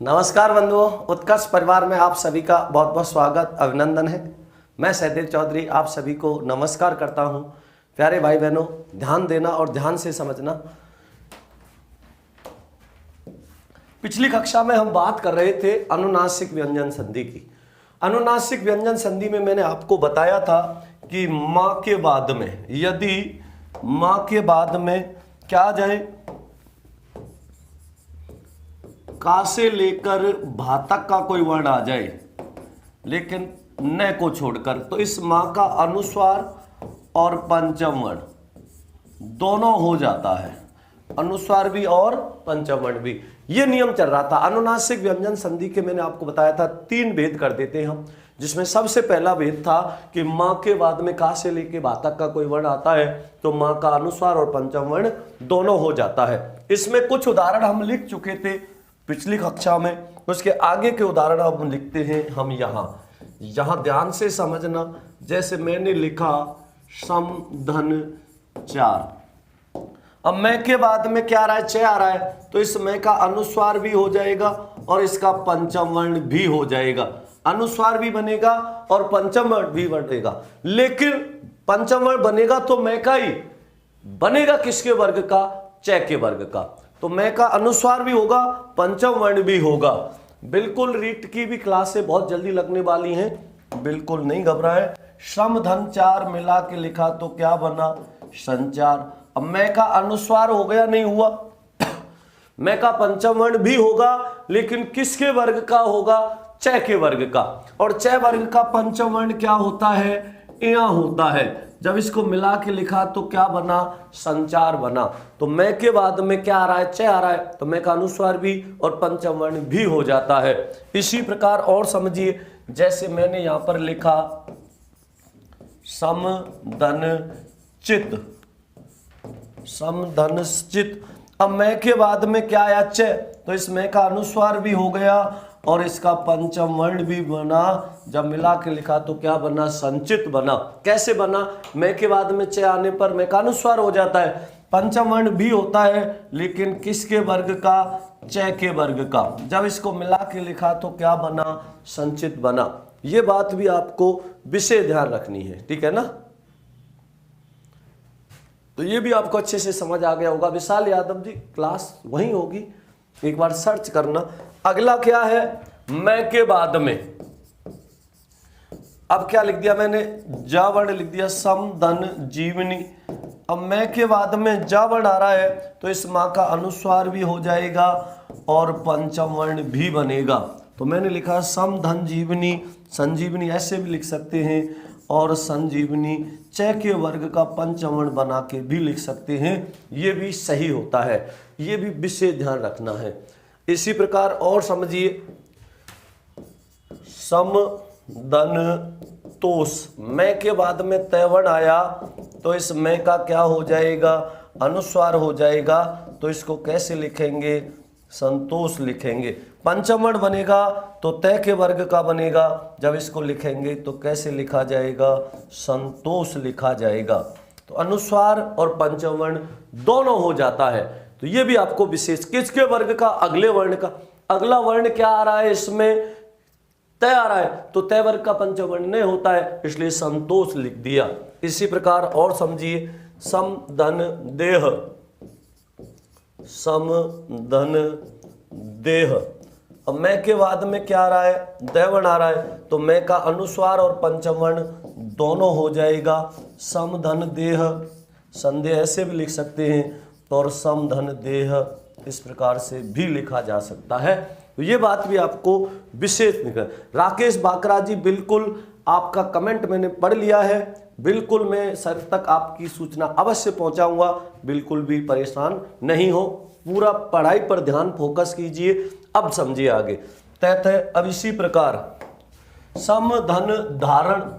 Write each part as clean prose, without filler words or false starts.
नमस्कार बंधुओं, उत्कर्ष परिवार में आप सभी का बहुत बहुत स्वागत अभिनंदन है। मैं सहदेव चौधरी आप सभी को नमस्कार करता हूं। प्यारे भाई बहनों, ध्यान देना और ध्यान से समझना। पिछली कक्षा में हम बात कर रहे थे अनुनासिक व्यंजन संधि की। अनुनासिक व्यंजन संधि में मैंने आपको बताया था कि मां के बाद में, यदि मां के बाद में क्या आ जाए, का से लेकर भा तक का कोई वर्ण आ जाए लेकिन न को छोड़कर, तो इस मां का अनुस्वार और पंचम वर्ण दोनों हो जाता है। अनुस्वार भी और पंचम वर्ण भी, ये नियम चल रहा था। अनुनासिक व्यंजन संधि के मैंने आपको बताया था 3 भेद कर देते हैं हम, जिसमें सबसे पहला भेद था कि मां के बाद में का से लेके भा तक का कोई वर्ण आता है तो मां का अनुस्वार और पंचम वर्ण दोनों हो जाता है। इसमें कुछ उदाहरण हम लिख चुके थे पिछली कक्षा में, उसके आगे के उदाहरण अब लिखते हैं हम यहां ध्यान से समझना। जैसे मैंने लिखा सम धन 4, अब मैं के बाद में क्या आ रहा है, च आ रहा है, तो इस मैं का अनुस्वार भी हो जाएगा और इसका पंचम वर्ण भी हो जाएगा। अनुस्वार भी बनेगा और पंचम वर्ण भी बनेगा, लेकिन पंचम वर्ण बनेगा तो मैं का ही बनेगा, किसके वर्ग का, च के वर्ग का। तो मैं का अनुस्वार भी होगा, पंचम वर्ण भी होगा। बिल्कुल रीट की भी क्लासें बहुत जल्दी लगने वाली हैं, बिल्कुल नहीं घबराए। श्रम धन 4 मिला के लिखा तो क्या बना, संचार। अब मैं का अनुस्वार हो गया, नहीं हुआ। मैं का पंचम वर्ण भी होगा, लेकिन किसके वर्ग का होगा, च के वर्ग का। और च वर्ग का पंचम वर्ण क्या होता है, या होता है। जब इसको मिला के लिखा तो क्या बना, संचार बना। तो मैं के बाद में क्या आ रहा है, च आ रहा है, तो मैं का अनुस्वार भी और पंचम वर्ण भी हो जाता है। इसी प्रकार और समझिए, जैसे मैंने यहां पर लिखा सम धन चित, सम धन चित। अब मैं के बाद में क्या आया, च, तो इस मैं का अनुस्वार भी हो गया और इसका पंचम वर्ण भी बना। जब मिला के लिखा तो क्या बना, संचित बना। कैसे बना, मैं के बाद में च आने पर मैं का अनुस्वार हो जाता है, पंचम वर्ण भी होता है, लेकिन किसके वर्ग का, च के वर्ग का। जब इसको मिला के लिखा तो क्या बना, संचित बना। ये बात भी आपको विशेष ध्यान रखनी है, ठीक है ना। तो ये भी आपको अच्छे से समझ आ गया होगा। विशाल यादव जी क्लास वहीं होगी, एक बार सर्च करना। अगला क्या है, मैं के बाद में, अब क्या लिख दिया मैंने, जा वर्ण लिख दिया, सम धन जीवनी। अब मैं के बाद में जा वर्ण आ रहा है तो इस मां का अनुस्वार भी हो जाएगा और पंचम वर्ण भी बनेगा। तो मैंने लिखा सम धन जीवनी, संजीवनी ऐसे भी लिख सकते हैं, और संजीवनी च के वर्ग का पंचम वर्ण बना के भी लिख सकते हैं। ये भी सही होता है, ये भी विशेष ध्यान रखना है। इसी प्रकार और समझिए, सम धन तोष, मैं के बाद में तय वर्ण आया तो इस मैं का क्या हो जाएगा, अनुस्वार हो जाएगा। तो इसको कैसे लिखेंगे, संतोष लिखेंगे। पंचम वर्ण बनेगा तो तय के वर्ग का बनेगा, जब इसको लिखेंगे तो कैसे लिखा जाएगा, संतोष लिखा जाएगा। तो अनुस्वार और पंचम वर्ण दोनों हो जाता है। तो ये भी आपको विशेष, किसके वर्ग का, अगले वर्ण का। अगला वर्ण क्या आ रहा है, इसमें तय आ रहा है, तो तय वर्ग का पंचम वर्ण नहीं होता है, इसलिए संतोष लिख दिया। इसी प्रकार और समझिए, सम धन देह, सम धन देह। अब मैं के बाद में क्या आ रहा है, दै वर्ण आ रहा है, तो मैं का अनुस्वार और पंचम वर्ण दोनों हो जाएगा। सम धन देह, संदेह ऐसे भी लिख सकते हैं, और सम धन देह इस प्रकार से भी लिखा जा सकता है। तो ये बात भी आपको विशेष निकल। राकेश बाकरा जी, बिल्कुल आपका कमेंट मैंने पढ़ लिया है, बिल्कुल मैं सर तक आपकी सूचना अवश्य पहुंचाऊंगा, बिल्कुल भी परेशान नहीं हो। पूरा पढ़ाई पर ध्यान फोकस कीजिए। अब समझिए आगे, तय है। अब इसी प्रकार सम धन धारण,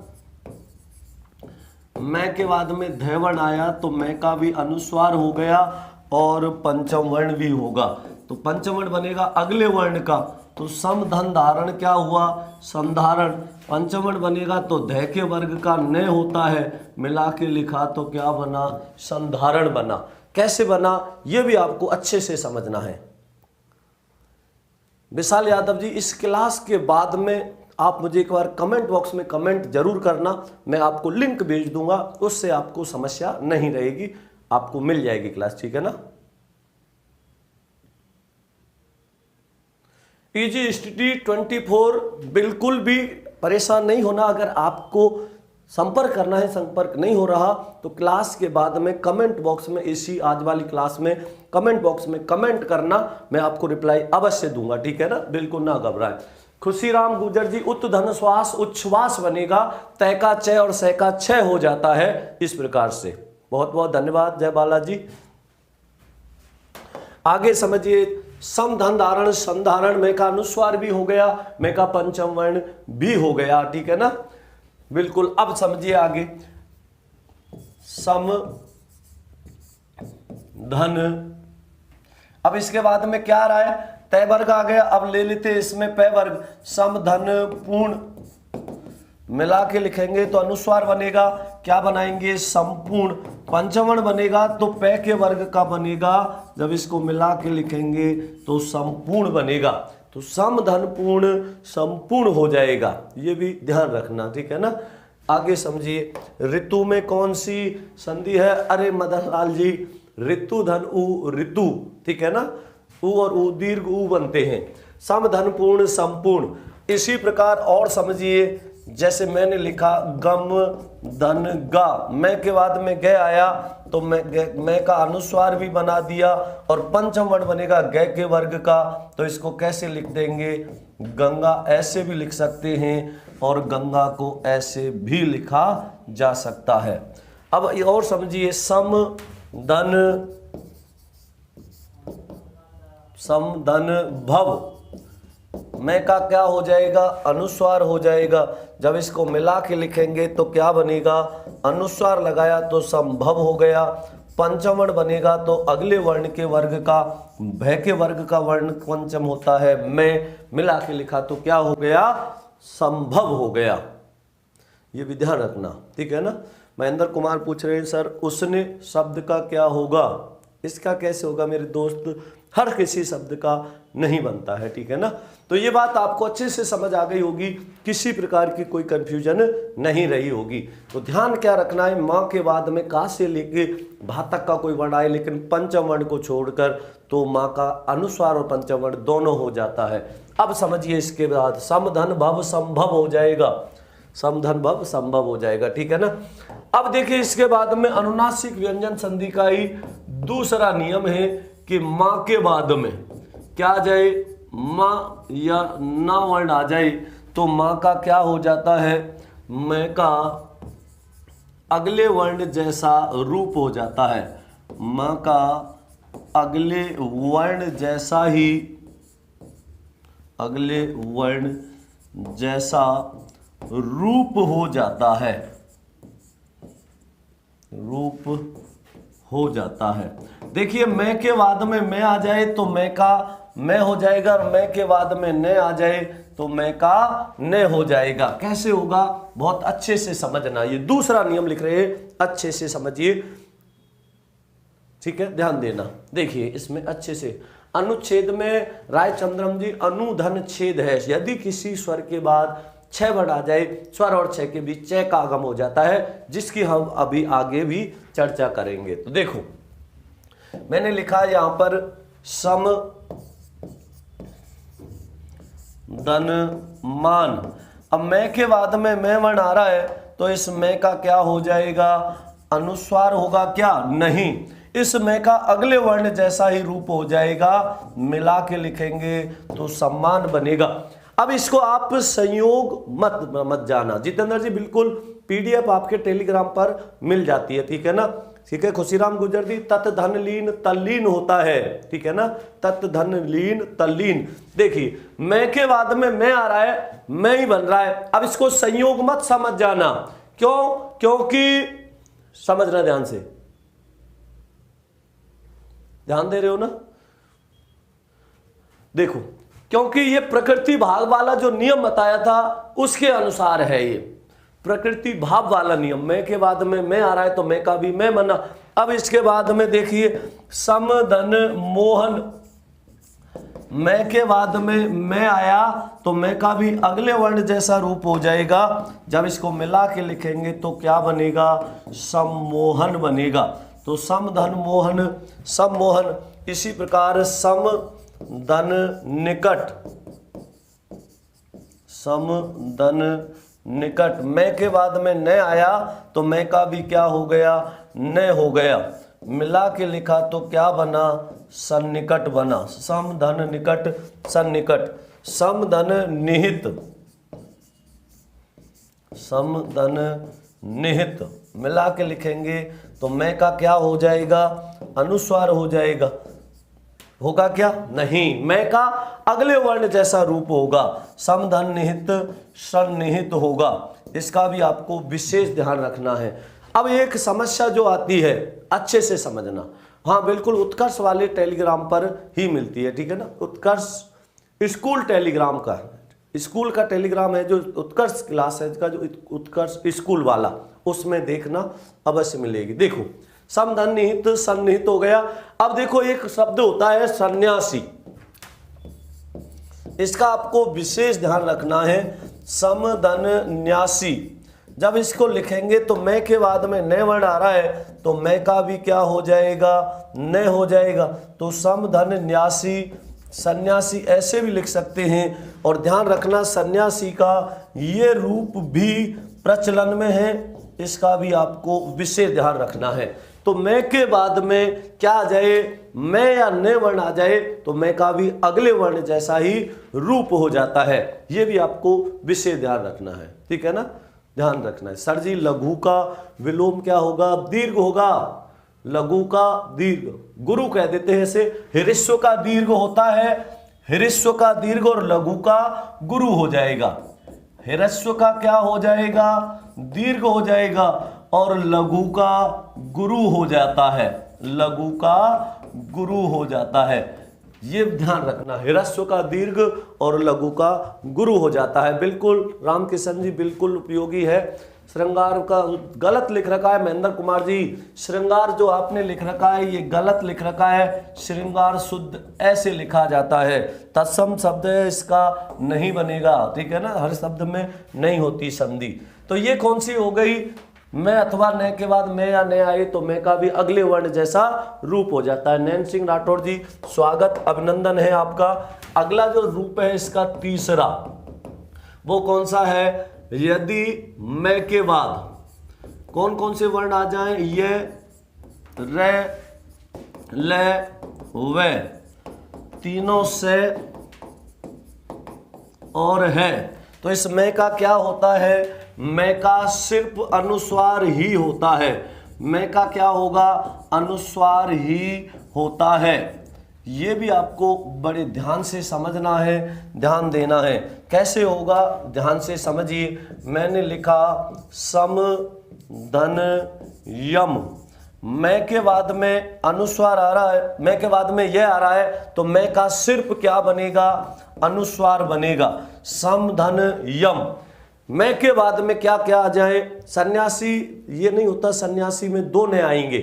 मैं के बाद में ध वर्ण आया तो मैं का भी अनुस्वार हो गया और पंचम वर्ण भी होगा। तो पंचम वर्ण बनेगा अगले वर्ण का, तो सम धन धारण क्या हुआ, संधारण। पंचम वर्ण बनेगा तो ध के वर्ग का न होता है, मिला के लिखा तो क्या बना, संधारण बना। कैसे बना ये भी आपको अच्छे से समझना है। विशाल यादव जी, इस क्लास के बाद में आप मुझे एक बार कमेंट बॉक्स में कमेंट जरूर करना, मैं आपको लिंक भेज दूंगा, उससे आपको समस्या नहीं रहेगी, आपको मिल जाएगी क्लास, ठीक है ना। इजी स्टडी 24, बिल्कुल भी परेशान नहीं होना। अगर आपको संपर्क करना है, संपर्क नहीं हो रहा, तो क्लास के बाद में कमेंट बॉक्स में, इसी आज वाली क्लास में कमेंट बॉक्स में कमेंट करना, मैं आपको रिप्लाई अवश्य दूंगा, ठीक है ना, बिल्कुल ना घबराएं। खुशीराम गुजर जी, उत धन श्वास उच्छ्वास बनेगा, तय का चय और सह का छय हो जाता है, इस प्रकार से। बहुत बहुत धन्यवाद जय बालाजी। आगे समझिए, सम धन धारण संधारण, मैं का अनुस्वार भी हो गया, मैं का पंचम वर्ण भी हो गया, ठीक है ना, बिल्कुल। अब समझिए आगे, सम धन, अब इसके बाद में क्या आ रहा है, तय वर्ग आ गया। अब ले लेते इसमें पै वर्ग, सम धन पूर्ण, मिला के लिखेंगे तो अनुस्वार बनेगा, क्या बनाएंगे, संपूर्ण। पंचमण बनेगा तो पै के वर्ग का बनेगा, जब इसको मिला के लिखेंगे तो संपूर्ण बनेगा, तो सम धन पूर्ण संपूर्ण हो जाएगा, ये भी ध्यान रखना, ठीक है ना। आगे समझिए, ऋतु में कौन सी संधि है, अरे मदन लाल जी, ऋतु धन उ ऋतु, ठीक है ना, उ और उ दीर्घ उ बनते हैं, सम धन पूर्ण संपूर्ण। इसी प्रकार और समझिए, जैसे मैंने लिखा गम धन गा, मैं के बाद में ग आया तो मैं का अनुस्वार भी बना दिया, और पंचम वर्ण बनेगा ग के वर्ग का, तो इसको कैसे लिख देंगे, गंगा, ऐसे भी लिख सकते हैं, और गंगा को ऐसे भी लिखा जा सकता है। अब और समझिए, सम धन भव, मैं का क्या हो जाएगा, अनुस्वार हो जाएगा, जब इसको मिला के लिखेंगे तो क्या बनेगा, अनुस्वार लगाया तो संभव हो गया। पंचम वर्ण बनेगा तो अगले वर्ण के वर्ग का, भय के वर्ग का वर्ण पंचम होता है, मैं मिला के लिखा तो क्या हो गया, संभव हो गया, ये भी ध्यान रखना, ठीक है ना। महेंद्र कुमार पूछ रहे हैं, सर उसने शब्द का क्या होगा, इसका कैसे होगा मेरे दोस्त, हर किसी शब्द का नहीं बनता है, ठीक है ना। तो ये बात आपको अच्छे से समझ आ गई होगी, किसी प्रकार की कोई कंफ्यूजन नहीं रही होगी। तो ध्यान क्या रखना है, माँ के बाद में का से लेके भा तक का कोई वर्ण आए, लेकिन पंचम वर्ण को छोड़कर तो माँ का अनुस्वार और पंचम वर्ण दोनों हो जाता है। अब समझिए, इसके बाद समधन भव संभव हो जाएगा, समधन भव संभव हो जाएगा, ठीक है ना। अब देखिए, इसके बाद में अनुनासिक व्यंजन संधि का ही दूसरा नियम है कि माँ के बाद में क्या आ जाए, माँ या ना वर्ण आ जाए तो माँ का क्या हो जाता है, मैं का अगले वर्ण जैसा रूप हो जाता है, माँ का अगले वर्ण जैसा ही, अगले वर्ण जैसा रूप हो जाता है, रूप हो जाता है। देखिए, मैं के बाद में मैं आ जाए तो मैं का मैं हो जाएगा, और मैं के बाद में न आ जाए तो मैं का न हो जाएगा। कैसे होगा, बहुत अच्छे से समझना, ये दूसरा नियम लिख रहे हैं, अच्छे से समझिए, ठीक है, ध्यान देना। देखिए इसमें अच्छे से, अनुच्छेद में रायचंद्रम जी, अनुधन छेद है, यदि किसी स्वर के बाद छह वर्ण आ जाए, स्वर और छह के बीच चय का आगम हो जाता है, जिसकी हम अभी आगे भी चर्चा करेंगे। तो देखो, मैंने लिखा यहां पर सम धन मान। अब मैं के बाद में मैं वर्ण आ रहा है तो इस मैं का क्या हो जाएगा, अनुस्वार होगा क्या, नहीं, इस मैं का अगले वर्ण जैसा ही रूप हो जाएगा, मिला के लिखेंगे तो सम्मान बनेगा। अब इसको आप संयोग मत जाना जितेंद्र जी, बिल्कुल पीडीएफ आपके टेलीग्राम पर मिल जाती है, ठीक है ना, ठीक है। खुशीराम गुजर जी, तत् धन लीन तल्लीन होता है, ठीक है ना, तत् धन लीन तल्लीन। देखिए, मैं के बाद में मैं आ रहा है, मैं ही बन रहा है, अब इसको संयोग मत समझ जाना, क्यों, क्योंकि समझना ध्यान से, ध्यान दे रहे हो ना, देखो, क्योंकि ये प्रकृति भाव वाला जो नियम बताया था उसके अनुसार है, ये प्रकृति भाव वाला नियम। मैं के बाद में मैं आ रहा है तो मैं का भी मैं बना। अब इसके बाद में देखिए, सम धन मोहन, मैं के बाद में मैं आया तो मैं का भी अगले वर्ण जैसा रूप हो जाएगा। जब इसको मिला के लिखेंगे तो क्या बनेगा, सम्मोहन बनेगा। तो सम धन मोहन, सम्मोहन। इसी प्रकार सम धन निकट, सम धन निकट। मैं के बाद में न आया तो मैं का भी क्या हो गया, न हो गया। मिला के लिखा तो क्या बना, सन्निकट बना। सम धन निकट सन्निकट। सम धन निहित, सम धन निहित। मिला के लिखेंगे तो मैं का क्या हो जाएगा, अनुस्वार हो जाएगा। होगा क्या, नहीं, मैं का अगले वर्ण जैसा रूप होगा, सम धन निहित सन्निहित होगा। इसका भी आपको विशेष ध्यान रखना है। अब एक समस्या जो आती है अच्छे से समझना, हाँ बिल्कुल उत्कर्ष वाले टेलीग्राम पर ही मिलती है, ठीक है ना। उत्कर्ष स्कूल टेलीग्राम का, स्कूल का टेलीग्राम है जो उत्कर्ष क्लास है का, जो उत्कर्ष स्कूल वाला, उसमें देखना अवश्य मिलेगी। देखो सम धन निहित सन्निहित हो गया। अब देखो एक शब्द होता है सन्यासी, इसका आपको विशेष ध्यान रखना है। सम धन न्यासी। जब इसको लिखेंगे तो मैं के बाद में न वर्ण आ रहा है तो मैं का भी क्या हो जाएगा, न हो जाएगा। तो सम धन न्यासी, सन्यासी ऐसे भी लिख सकते हैं। और ध्यान रखना सन्यासी का ये रूप भी प्रचलन में है, इसका भी आपको विशेष ध्यान रखना है। तो मैं के बाद में क्या आ जाए, मैं या न वर्ण आ जाए तो मैं का भी अगले वर्ण जैसा ही रूप हो जाता है। ये भी आपको विशेष ध्यान रखना है, ठीक है ना, ध्यान रखना है। सर जी लघु का विलोम क्या होगा, दीर्घ होगा। लघु का दीर्घ, गुरु कह देते हैं इसे। ह्रस्व का दीर्घ होता है, ह्रस्व का दीर्घ और लघु का गुरु हो जाएगा। ह्रस्व का क्या हो जाएगा, दीर्घ हो जाएगा और लघु का गुरु हो जाता है, लघु का गुरु हो जाता है। ये ध्यान रखना, ह्रस्व का दीर्घ और लघु का गुरु हो जाता है। बिल्कुल रामकिशन जी बिल्कुल उपयोगी है। श्रृंगार का गलत लिख रखा है महेंद्र कुमार जी, श्रृंगार जो आपने लिख रखा है ये गलत लिख रखा है। श्रृंगार शुद्ध ऐसे लिखा जाता है, तत्सम शब्द है इसका नहीं बनेगा, ठीक है ना, हर शब्द में नहीं होती संधि। तो ये कौन सी हो गई, मैं अथवा न के बाद मैं या न आए तो मैं का भी अगले वर्ण जैसा रूप हो जाता है। नैन सिंह राठौर जी स्वागत, अभिनंदन है आपका। अगला जो रूप है इसका तीसरा, वो कौन सा है, यदि मैं के बाद कौन कौन से वर्ण आ जाएं, ये रे ले वे तीनों से और है। तो इस मैं का क्या होता है, मैं का सिर्फ अनुस्वार ही होता है। मैं का क्या होगा, अनुस्वार ही होता है। ये भी आपको बड़े ध्यान से समझना है, ध्यान देना है। कैसे होगा, ध्यान से समझिए। मैंने लिखा सम धन यम, मैं के बाद में अनुस्वार आ रहा है, मैं के बाद में यह आ रहा है तो मैं का सिर्फ क्या बनेगा, अनुस्वार बनेगा। सम धन यम, मैं के बाद में क्या क्या आ जाए, सन्यासी ये नहीं होता, सन्यासी में दो नए आएंगे,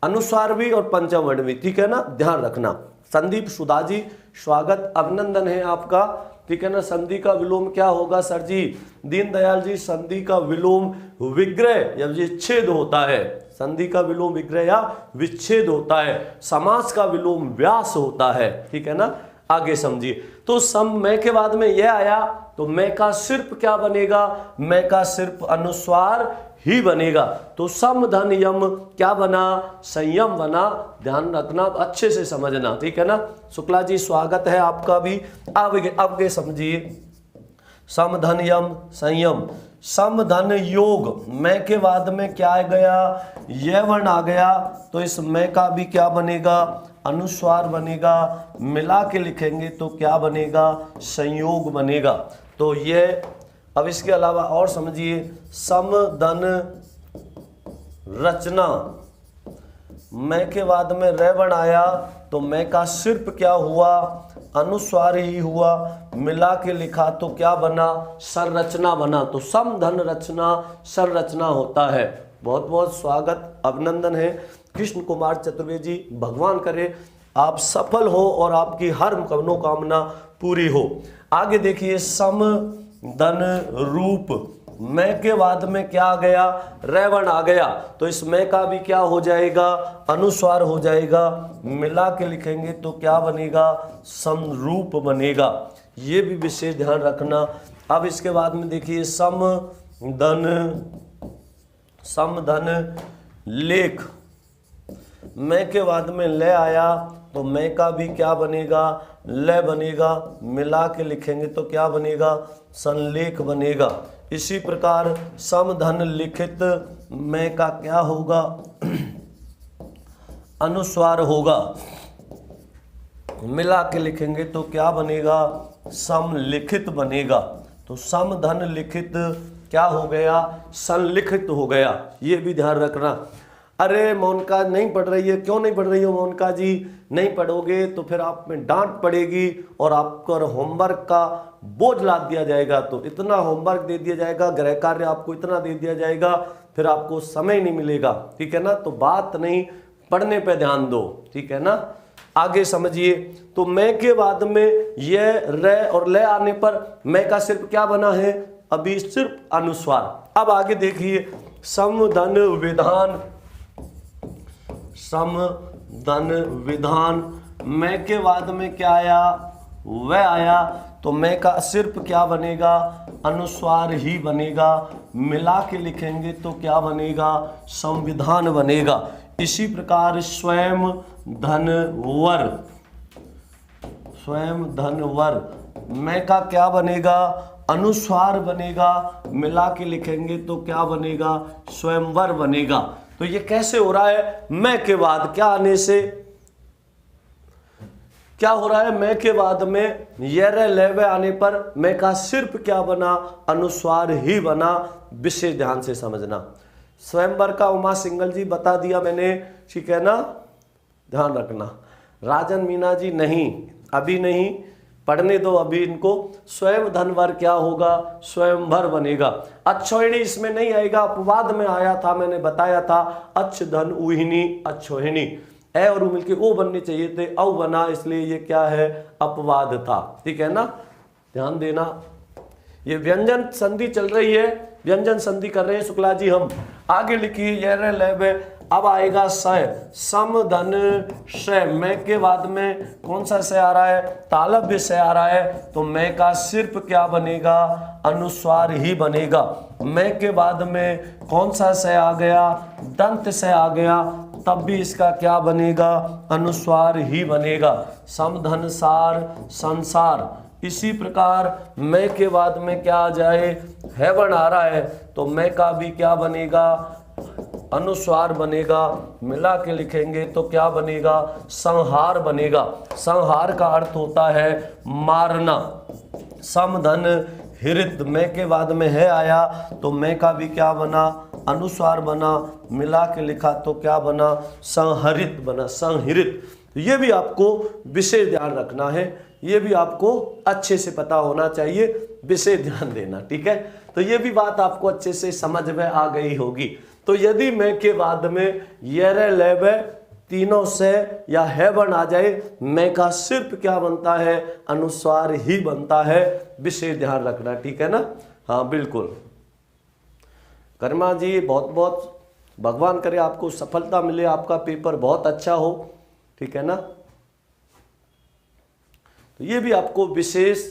अनुस्वार भी और पंचम वर्ण भी, ठीक है ना, ध्यान रखना। संदीप सुधा जी स्वागत, अभिनंदन है आपका, ठीक है ना। संधि का विलोम क्या होगा सर जी, दीनदयाल जी संधि का विलोम विग्रह या विच्छेद होता है। संधि का विलोम विग्रह या विच्छेद होता है। समास का विलोम व्यास होता है, ठीक है ना, आगे समझिए। तो सम मैं के बाद में यह आया तो मैं का सिर्फ क्या बनेगा, मैं का सिर्फ अनुस्वार ही बनेगा। तो सम धन यम क्या बना, संयम बना। ध्यान रखना, अच्छे से समझना, ठीक है ना। शुक्ला जी स्वागत है आपका भी। अब समझिए, सम धन यम संयम। सम धन योग, मैं के बाद में क्या आ गया, यह वर्ण आ गया तो इस मैं का भी क्या बनेगा, अनुस्वार बनेगा। मिला के लिखेंगे तो क्या बनेगा, संयोग बनेगा। तो ये, अब इसके अलावा और समझिए, सम धन रचना, मैं के बाद में रे वर्ण आया तो मैं का सिर्फ क्या हुआ, अनुस्वार ही हुआ। मिला के लिखा तो क्या बना, संरचना बना। तो सम धन रचना संरचना होता है। बहुत बहुत स्वागत, अभिनंदन है। कृष्ण कुमार चतुर्वेदी जी, भगवान करे आप सफल हो और आपकी हर मनोकामना पूरी हो। आगे देखिए, सम धन रूप, मैं के बाद में क्या आ गया, रेवण आ गया, तो इस मैं का भी क्या हो जाएगा, अनुस्वार हो जाएगा। मिला के लिखेंगे तो क्या बनेगा, समरूप बनेगा। ये भी विशेष ध्यान रखना। अब इसके बाद में देखिए, सम धन लेख, मैं के बाद में ले आया तो मैं का भी क्या बनेगा, ले बनेगा। मिला के लिखेंगे तो क्या बनेगा, संलेख बनेगा। इसी प्रकार सम धन लिखित, मैं का क्या होगा, अनुस्वार होगा। मिला के लिखेंगे तो क्या बनेगा, समलिखित बनेगा। तो सम धन लिखित क्या हो गया, संलिखित हो गया। ये भी ध्यान रखना। अरे मोनिका नहीं पढ़ रही है, क्यों नहीं पढ़ रही हो मोनिका जी? नहीं पढ़ोगे तो फिर आप में डांट पड़ेगी और आपको होमवर्क का बोझ लाद दिया जाएगा। तो इतना होमवर्क दे दिया जाएगा, गृह कार्य आपको इतना दे दिया जाएगा, फिर आपको समय नहीं मिलेगा, ठीक है ना। तो बात नहीं, पढ़ने पे ध्यान दो, ठीक है ना। आगे समझिए, तो मैं के बाद में ये रे और ले आने पर मैं का सिर्फ क्या बना है, अभी सिर्फ अनुस्वार। अब आगे देखिए, सम धन विधान, सम धन विधान, मैं के बाद में क्या आया, वह आया, तो मैं का सिर्फ क्या बनेगा, अनुस्वार ही बनेगा। मिला के लिखेंगे तो क्या बनेगा, संविधान बनेगा। इसी प्रकार स्वयं धन वर, स्वयं धन वर, मैं का क्या बनेगा, अनुस्वार बनेगा। मिला के लिखेंगे तो क्या बनेगा, स्वयंवर बनेगा। तो ये कैसे हो रहा है, मैं के बाद क्या आने से क्या हो रहा है, मैं के बाद में ये रे लेवे आने पर मैं का सिर्फ क्या बना, अनुस्वार ही बना। विशेष ध्यान से समझना। स्वयंवर का उमा सिंगल जी बता दिया मैंने, ठीक है ना, ध्यान रखना। राजन मीना जी नहीं, अभी नहीं, पढ़ने दो अभी इनको। स्वयं धनवर क्या होगा, स्वयंवर बनेगा। अच्छोहिणी इसमें नहीं आएगा, अपवाद में आया था, मैंने बताया था। अच्छ धन उहिनी अच्छोहिणी, ए और उ मिलके ओ बनने चाहिए थे, औ बना, इसलिए ये क्या है, अपवाद था, ठीक है ना। ध्यान देना, ये व्यंजन संधि चल रही है, व्यंजन संधि कर रहे हैं शुक्ला जी हम। आगे लिखिए, ये रे लेबे, अब आएगा स, सम धन श, मैं के बाद में कौन सा से आ रहा है, तालव्य से आ रहा है, तो मैं का सिर्फ क्या बनेगा, अनुस्वार ही बनेगा। मैं के बाद में कौन सा से आ गया, दंत से आ गया, तब भी इसका क्या बनेगा, अनुस्वार ही बनेगा। समधन सार संसार, इसी प्रकार मैं के बाद में क्या आ जाए, हेवन आ रहा है, तो मैं का भी क्या बनेगा, अनुस्वार बनेगा। मिला के लिखेंगे तो क्या बनेगा, संहार बनेगा। संहार का अर्थ होता है मारना। समधन हिरित, मैं के बाद में है आया, तो मैं का भी क्या बना, अनुस्वार बना। मिला के लिखा तो क्या बना, संहरित बना, संहरित। ये भी आपको विशेष ध्यान रखना है, ये भी आपको अच्छे से पता होना चाहिए, विशेष ध्यान देना, ठीक है। तो ये भी बात आपको अच्छे से समझ में आ गई होगी। तो यदि मैं के बाद में ये रे लेबे तीनों से या है बन आ जाए, मैं का सिर्फ क्या बनता है, अनुस्वार ही बनता है। विशेष ध्यान रखना, ठीक है ना। हाँ बिल्कुल कर्मा जी, बहुत बहुत भगवान करे आपको सफलता मिले, आपका पेपर बहुत अच्छा हो, ठीक है ना। तो ये भी आपको विशेष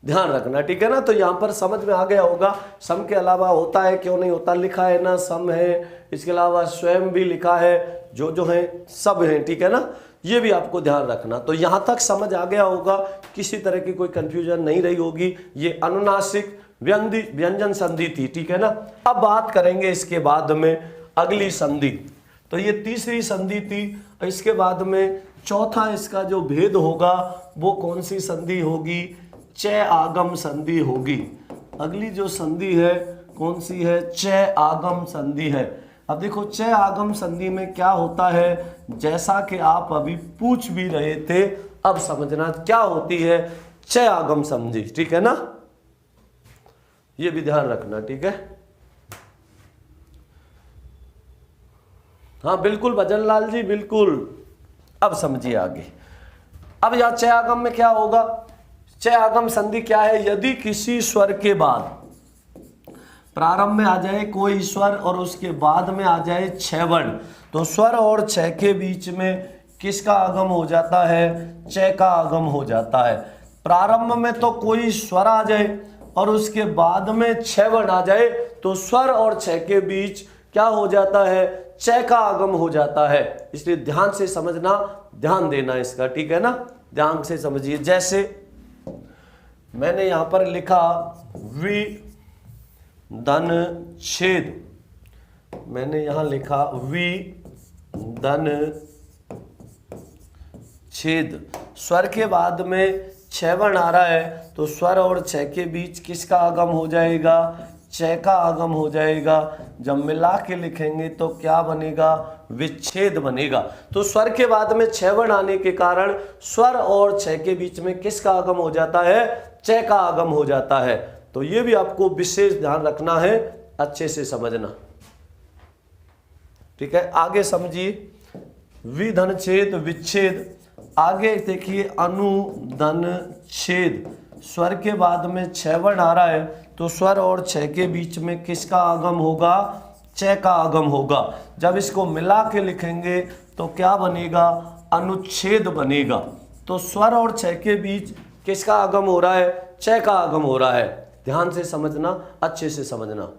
ध्यान रखना, ठीक है ना। तो यहाँ पर समझ में आ गया होगा, सम के अलावा होता है, क्यों नहीं होता, लिखा है ना, सम है, इसके अलावा स्वयं भी लिखा है, जो है सब है, ठीक है ना। ये भी आपको ध्यान रखना। तो यहाँ तक समझ आ गया होगा, किसी तरह की कोई कंफ्यूजन नहीं रही होगी। ये अनुनासिक व्यंजन संधि थी, ठीक है ना। अब बात करेंगे इसके बाद में अगली संधि। तो ये तीसरी संधि थी। इसके बाद में चौथा इसका जो भेद होगा वो कौन सी संधि होगी, चय आगम संधि होगी। अगली जो संधि है कौन सी है, चय आगम संधि है। अब देखो चय आगम संधि में क्या होता है, जैसा कि आप अभी पूछ भी रहे थे, अब समझना क्या होती है चय आगम संधि, ठीक है ना। ये भी ध्यान रखना, ठीक है। हाँ बिल्कुल भजन लाल जी, बिल्कुल अब समझिए आगे। अब यहाँ च आगम में क्या होगा, च आगम संधि क्या है, यदि किसी स्वर के बाद प्रारंभ में आ जाए कोई स्वर और उसके बाद में आ जाए छ वर्ण, तो स्वर और छ के बीच में किसका आगम हो जाता है, च का आगम हो जाता है। प्रारंभ में तो कोई स्वर आ जाए और उसके बाद में छ वर्ण आ जाए तो स्वर और छ के बीच क्या हो जाता है, च का आगम हो जाता है। इसलिए ध्यान से समझना, ध्यान देना इसका, ठीक है ना, ध्यान से समझिए। जैसे मैंने यहां पर लिखा वि धन छेद, मैंने यहां लिखा वि धन छेद, स्वर के बाद में छ वर्ण आ रहा है तो स्वर और छ के बीच किसका आगम हो जाएगा, च का आगम हो जाएगा। जब मिला के लिखेंगे तो क्या बनेगा, विच्छेद बनेगा। तो स्वर के बाद में छ वर्ण आने के कारण स्वर और छ के बीच में किसका आगम हो जाता है, च का आगम हो जाता है। तो ये भी आपको विशेष ध्यान रखना है, अच्छे से समझना, ठीक है। आगे समझिए, विधन छेद विच्छेद। आगे देखिए अनुधन छेद, स्वर के बाद में छ वर्ण आ रहा है तो स्वर और छ के बीच में किसका आगम होगा, च का आगम होगा। जब इसको मिला के लिखेंगे तो क्या बनेगा, अनुच्छेद बनेगा। तो स्वर और छ के बीच किसका आगम हो रहा है, च का आगम हो रहा है। ध्यान से समझना, अच्छे से समझना।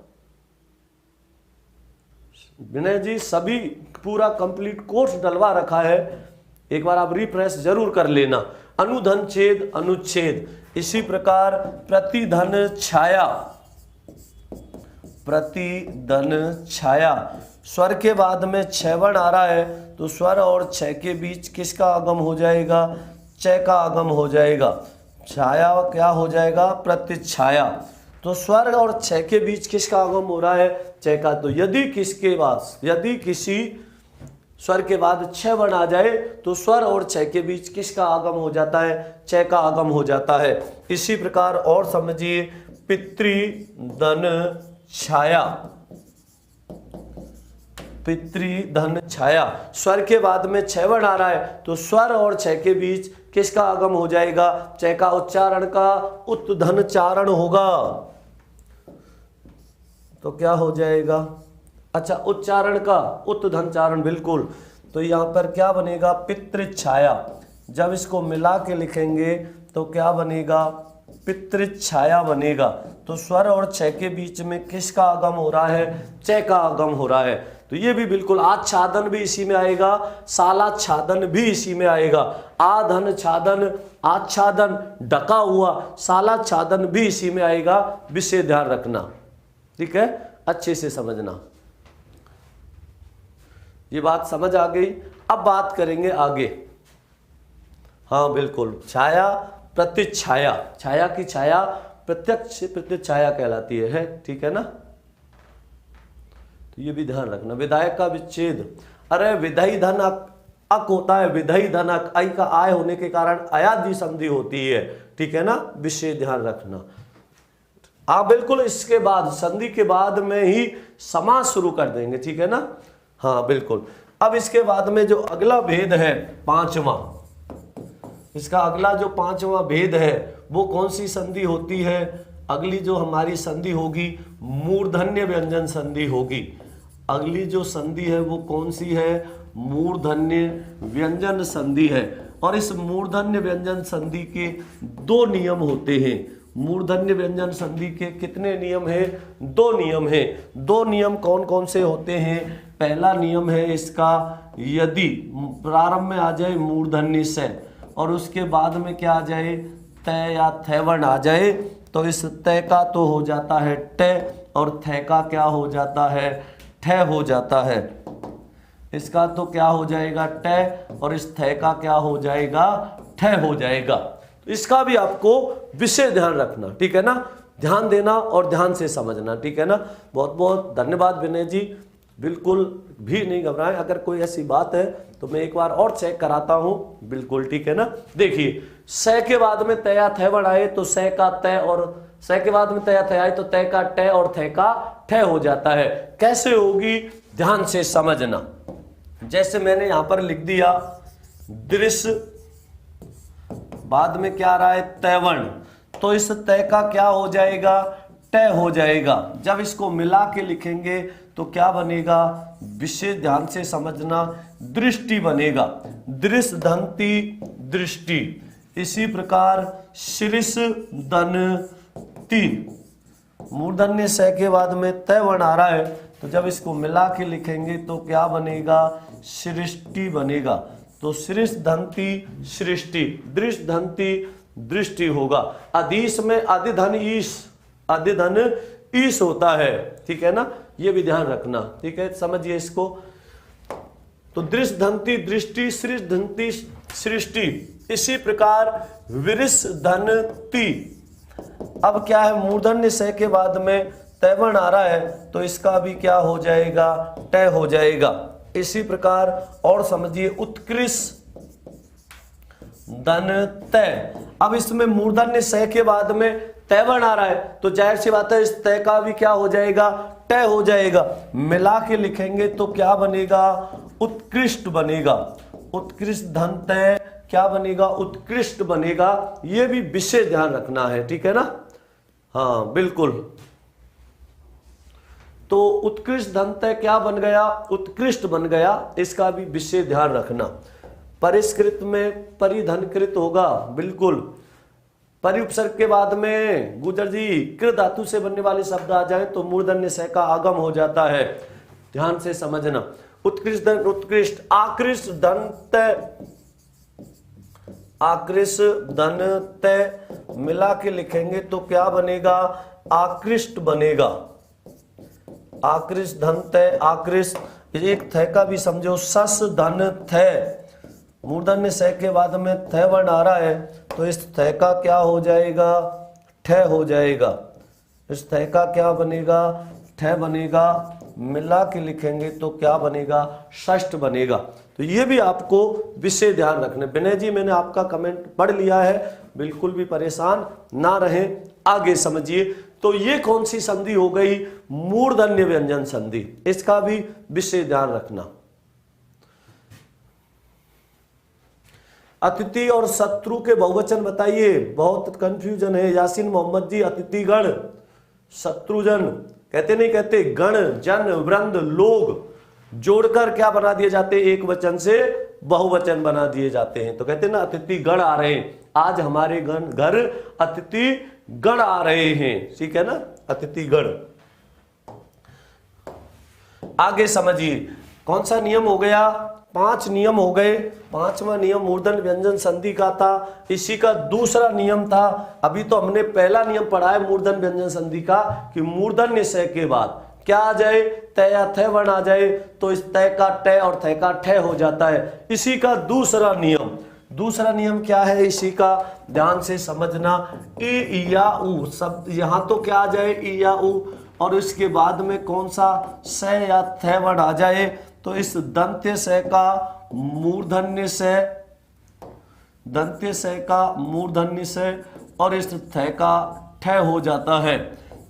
विनय जी सभी पूरा कंप्लीट कोर्स डलवा रखा है, एक बार आप रिफ्रेश जरूर कर लेना। अनुधन छेद अनुच्छेद, इसी प्रकार प्रतिधन छाया, प्रतिधन छाया, स्वर के बाद में छ वर्ण आ रहा है तो स्वर और छ के बीच किसका आगम हो जाएगा, च का आगम हो जाएगा। छाया क्या हो जाएगा, प्रतिछाया। तो स्वर और छ के बीच किसका आगम हो रहा है, च का। तो यदि किसके पास, यदि किसी स्वर के बाद छ वर्ण आ जाए तो स्वर और छ के बीच किसका आगम हो जाता है, च का आगम हो जाता है। इसी प्रकार और समझिए, पितृधन छाया, पितृधन छाया, स्वर के बाद में छ वर्ण आ रहा है तो स्वर और छ के बीच किसका आगम हो जाएगा, च का। उच्चारण का उत्धन चारण होगा तो क्या हो जाएगा, अच्छा उच्चारण का उत्धन चारण, बिल्कुल। तो यहाँ पर क्या बनेगा, पितृछाया। जब इसको मिला के लिखेंगे तो क्या बनेगा, पितृछाया बनेगा। तो स्वर और छ के बीच में किसका आगम हो रहा है, च का आगम हो रहा है। तो ये भी बिल्कुल, आच्छादन भी इसी में आएगा, सालाच्छादन भी इसी में आएगा। आधन छादन, आच्छादन ढका हुआ, सालाच्छादन भी इसी में आएगा, विशेष ध्यान रखना, ठीक है, अच्छे से समझना। ये बात समझ आ गई। अब बात करेंगे आगे। हाँ बिल्कुल, छाया प्रतिछाया, छाया की छाया प्रत्यक्ष प्रतिछाया कहलाती है, ठीक है ना। तो ये भी ध्यान रखना। विधायक का विच्छेद, अरे विधेय धन अक होता है, विधेय धन अक, आई का आय होने के कारण अयादि संधि होती है, ठीक है ना, विशेष ध्यान रखना। आप बिल्कुल इसके बाद, संधि के बाद में ही समास शुरू कर देंगे, ठीक है ना। हाँ बिल्कुल। अब इसके बाद में जो अगला भेद है पांचवा, इसका अगला जो पांचवा भेद है वो कौन सी संधि होती है, अगली जो हमारी संधि होगी मूर्धन्य व्यंजन संधि होगी। अगली जो संधि है वो कौन सी है, मूर्धन्य व्यंजन संधि है। और इस मूर्धन्य व्यंजन संधि के दो नियम होते हैं। मूर्धन्य व्यंजन संधि के कितने नियम हैं, दो नियम हैं। दो नियम कौन कौन से होते हैं, पहला नियम है इसका, यदि प्रारंभ में आ जाए मूर्धन्य से और उसके बाद में क्या आ जाए, तय या थ वर्ण आ जाए तो इस तय का तो हो जाता है ट और थ का क्या हो जाता है, ठ हो जाता है। इसका तो क्या हो जाएगा ट और इस थ का क्या हो जाएगा, ठ हो जाएगा। तो इसका भी आपको विशेष ध्यान रखना, ठीक है ना, ध्यान देना और ध्यान से समझना, ठीक है ना। बहुत बहुत धन्यवाद विनय जी, बिल्कुल भी नहीं घबराएं। अगर कोई ऐसी बात है तो मैं एक बार और चेक कराता हूं, बिल्कुल ठीक है ना। देखिए स के बाद में तया थ वर्ण आए तो स का तय, और स के बाद में तया थ आए तो तय का ट और थ का ठ हो जाता है। कैसे होगी, ध्यान से समझना। जैसे मैंने यहां पर लिख दिया दृश्य, बाद में क्या आ रहा है, तैवर्ण। तो इस तय का क्या हो जाएगा, तय हो जाएगा। जब इसको मिला के लिखेंगे तो क्या बनेगा, विशेष ध्यान से समझना, दृष्टि बनेगा। दृश्य दंती दृष्टि। इसी प्रकार शिरिष दंती, मूर्धन्य स के बाद में तय वर्ण आ रहा है, तो जब इसको मिला के लिखेंगे तो क्या बनेगा, सृष्टि बनेगा। तो सृष्ट दंती सृष्टि, दृष्ट दंती दृष्टि होगा। अधीश में अधिधन ईश, अधिधन ईश होता है, ठीक है ना, ये भी ध्यान रखना, ठीक है, समझिए इसको। तो दृश्य धंती दृष्टि, सृष्ट धंती सृष्टि। इसी प्रकार विरिस धनती, अब क्या है, मूर्धन्य स के बाद में तैवर्ण आ रहा है, तो इसका भी क्या हो जाएगा, तय हो जाएगा। इसी प्रकार और समझिए उत्कृष्ट धन तय। अब इसमें मूर्धन्य स के बाद में तैवर्ण आ रहा है, तो जाहिर सी बात है इस तय का भी क्या हो जाएगा, तय हो जाएगा। मिला के लिखेंगे तो क्या बनेगा, उत्कृष्ट बनेगा। उत्कृष्ट धन तय क्या बनेगा, उत्कृष्ट बनेगा। ये भी विशेष ध्यान रखना है, ठीक है ना, हाँ बिल्कुल। तो उत्कृष्ट धन तय क्या बन गया, उत्कृष्ट बन गया, इसका भी विशेष ध्यान रखना। परिष्कृत में परिधनकृत होगा, बिल्कुल। परिउपसर्ग के बाद में गुजर जी कृत धातु से बनने वाले शब्द आ जाए तो मूर्धन्य स का आगम हो जाता है, ध्यान से समझना। उत्कृष्ट धन उत्कृष्ट, आकृष्ट धन तय, आकृष्ट धन तय मिला के लिखेंगे तो क्या बनेगा, आकृष्ट बनेगा। आकृष्ट धन तय, आकृष्ट। एक थ का भी समझो, सस धन थ, मूर्धन्य स के बाद में थ वर्ण आ रहा है, तो इस थ का क्या हो जाएगा, ठ हो जाएगा। इस थ का क्या बनेगा, ठ बनेगा। मिला के लिखेंगे तो क्या बनेगा, षष्ठ बनेगा। तो ये भी आपको विशेष ध्यान रखने। विनय जी मैंने आपका कमेंट पढ़ लिया है, बिल्कुल भी परेशान ना रहें, आगे समझिए। तो ये कौन सी संधि हो गई, मूर्धन्य व्यंजन संधि, इसका भी विशेष ध्यान रखना। अतिथि और शत्रु के बहुवचन बताइए, बहुत कंफ्यूजन है। यासीन मोहम्मद जी, अतिथिगण, शत्रुजन, कहते नहीं कहते, गण जन वृंद लोग जोड़कर क्या बना दिए जाते हैं, एक वचन से बहुवचन बना दिए जाते हैं। तो कहते हैं ना अतिथि गण आ रहे हैं, आज हमारे घर अतिथि गण आ रहे हैं, ठीक है ना, अतिथि गण। आगे समझिए कौन सा नियम हो गया, 5 नियम हो गए। 5वां नियम मूर्धन्य व्यंजन संधि का था, इसी का दूसरा नियम था। अभी तो हमने पहला नियम पढ़ा है मूर्धन्य व्यंजन संधि का, कि मूर्धन्य स के बाद क्या आ जाए, तय या थ वर्ण आ जाए, तो इस तय का ट और थ का ठ हो जाता है। इसी का दूसरा नियम, दूसरा नियम क्या है, इसी का ध्यान से समझना। ई या उ शब्द यहां तो क्या आ जाए, ई या उ, और इसके बाद में कौन सा स या थ वर्ण आ जाए, तो इस दंत्य स का मूर्धन्य स, दंत्य स का मूर्धन्य स और इस थ का ठ हो जाता है।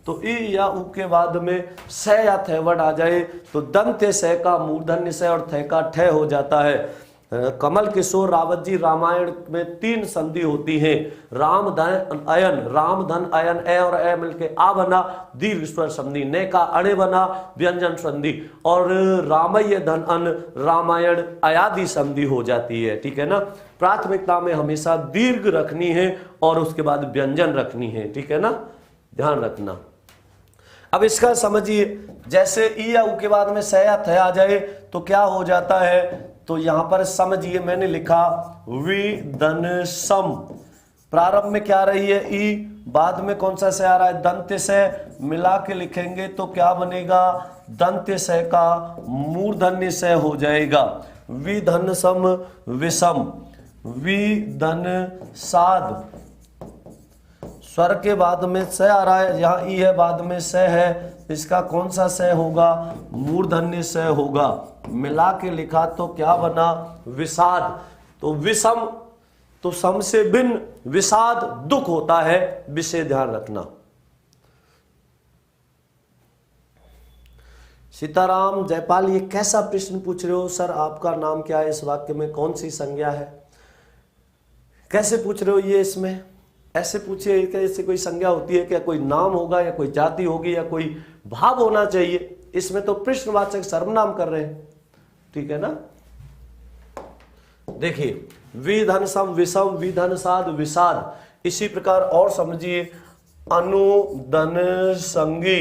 तो ई या उ के बाद में स या थ वर्ण आ जाए तो दंत्य स का मूर्धन्य स और थ का ठ हो जाता है। कमल किशोर रावत जी, रामायण में 3 संधि होती हैं, राम धन अयन, राम धन अयन, ए और ए मिलके आ बना दीर्घ स्वर संधि, ने का अणे बना व्यंजन संधि, और रामय धन अन रामायण अयादि संधि हो जाती है, ठीक है ना। प्राथमिकता में हमेशा दीर्घ रखनी है और उसके बाद व्यंजन रखनी है, ठीक है ना, ध्यान रखना। अब इसका समझिए, जैसे ई या उ के बाद में स या थ आ जाए तो क्या हो जाता है, तो यहां पर समझिए मैंने लिखा वि धन सम, प्रारंभ में क्या रही है ई, बाद में कौन सा से आ रहा है, दंत्य से, मिला के लिखेंगे तो क्या बनेगा, दंत्य से का मूर्धन्य से हो जाएगा। वि धन सम विषम, वि धन साध, स्वर के बाद में स आ रहा है, यहाँ ई है बाद में स है, इसका कौन सा स होगा, मूर्धन्य स होगा। मिला के लिखा तो क्या बना, विषाद। तो विषम, तो सम से भिन्न, विषाद दुख होता है, विषय ध्यान रखना। सीताराम जयपाल, ये कैसा प्रश्न पूछ रहे हो सर? आपका नाम क्या है? इस वाक्य में कौन सी संज्ञा है? कैसे पूछ रहे हो ये? इसमें ऐसे पूछिए कि इससे कोई संज्ञा होती है क्या? कोई नाम होगा या कोई जाति होगी या कोई भाव होना चाहिए? इसमें तो प्रश्नवाचक सर्वनाम कर रहे हैं, ठीक है ना। देखिए, विधन सम विषम, विधन साध विषाद। इसी प्रकार और समझिए, अनुधन संगी।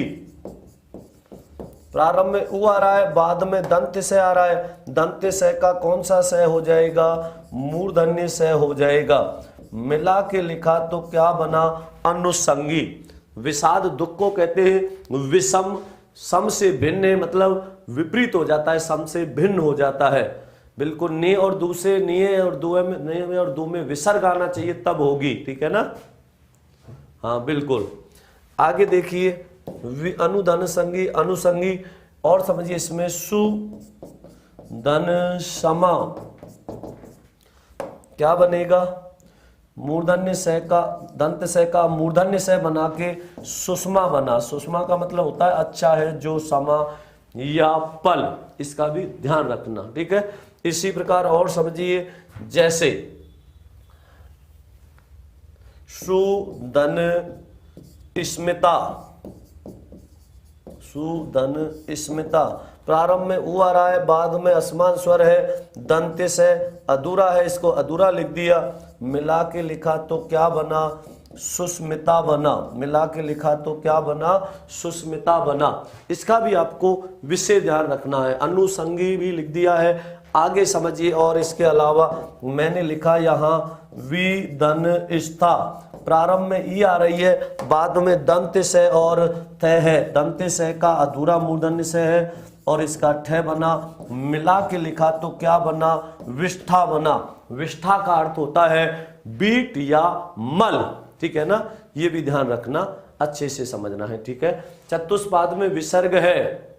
प्रारंभ में उ आ रहा है, बाद में दंत से आ रहा है। दंत से का कौन सा से हो जाएगा? मूर्धन्य से हो जाएगा। मिला के लिखा तो क्या बना? अनुसंगी। विषाद दुख को कहते हैं। विषम, सम से भिन्न है, मतलब विपरीत हो जाता है, सम से भिन्न हो जाता है। बिल्कुल ने और दू से, निये और दुए में, ने में और दू में विसर्ग आना चाहिए, तब होगी, ठीक है ना। हाँ बिल्कुल। आगे देखिए, अनुधन संगी, अनुसंगी। और समझिए इसमें सु धन समा क्या बनेगा? मूर्धन्य से का, दंत से का मूर्धन्य से बना के सुषमा बना। सुषमा का मतलब होता है अच्छा है, जो, समा या पल। इसका भी ध्यान रखना, ठीक है। इसी प्रकार और समझिए, जैसे सुधन स्मिता, सुधन स्मिता। प्रारंभ में उ आ रहा है, बाद में असमान स्वर है, दंत से अधूरा है, इसको अधूरा लिख दिया। मिला के लिखा तो क्या बना? सुस्मिता बना। मिला के लिखा तो क्या बना? सुस्मिता बना। इसका भी आपको विशेष ध्यान रखना है। अनुसंगी भी लिख दिया है। आगे समझिए, और इसके अलावा मैंने लिखा यहाँ विधन स्था। प्रारंभ में ई आ रही है, बाद में दंत से और थ है। दंत से का अधूरा मूर्धन्य से है और इसका ठ बना। मिला के लिखा तो क्या बना? विष्ठा बना। विष्ठा का अर्थ होता है बीट या मल, ठीक है ना। ये भी ध्यान रखना, अच्छे से समझना है, ठीक है। चतुष्पाद में विसर्ग है।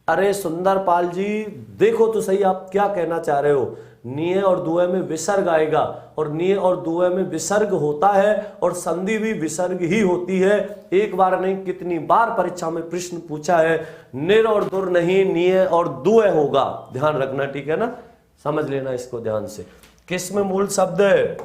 अरे सुंदरपाल जी, देखो तो सही आप क्या कहना चाह रहे हो। निये और दुए में विसर्ग आएगा, और निये और दुए में विसर्ग होता है और संधि भी विसर्ग ही होती है। एक बार नहीं, कितनी बार परीक्षा में प्रश्न पूछा है। निर और दुर नहीं, निये और दुए होगा, ध्यान रखना, ठीक है ना। समझ लेना इसको ध्यान से। किस में मूल शब्द है?